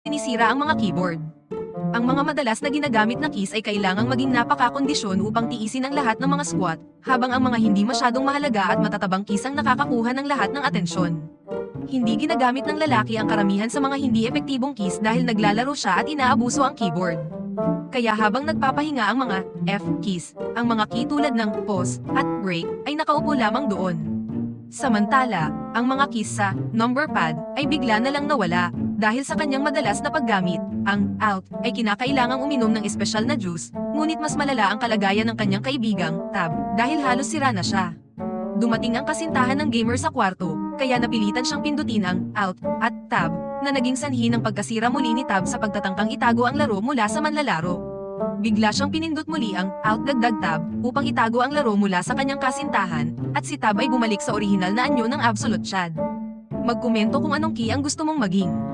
sinisira ang mga keyboard. Ang mga madalas na ginagamit na keys ay kailangang maging napakakondisyon upang tiisin ang lahat ng mga squat, habang ang mga hindi masyadong mahalaga at matatabang keys ang nakakakuha ng lahat ng atensyon. Hindi ginagamit ng lalaki ang karamihan sa mga hindi epektibong keys dahil naglalaro siya at inaabuso ang keyboard. Kaya habang nagpapahinga ang mga F keys, ang mga key tulad ng pause at break ay nakaupo lamang doon. Samantala, ang mga keys sa number pad ay bigla na lang nawala dahil sa kanyang madalas na paggamit. Ang out ay kinakailangang uminom ng espesyal na juice, ngunit mas malala ang kalagayan ng kanyang kaibigang tab dahil halos sira na siya. Dumating ang kasintahan ng gamer sa kwarto, kaya napilitan siyang pindutin ang out at tab na naging sanhi ng pagkasira muli ni Tab sa pagtatangkang itago ang laro mula sa manlalaro. Bigla siyang pinindot muli ang out dagdag tab upang itago ang laro mula sa kanyang kasintahan, at si Tab ay bumalik sa orihinal na anyo ng Absolute Chad. Magkomento kung anong key ang gusto mong maging.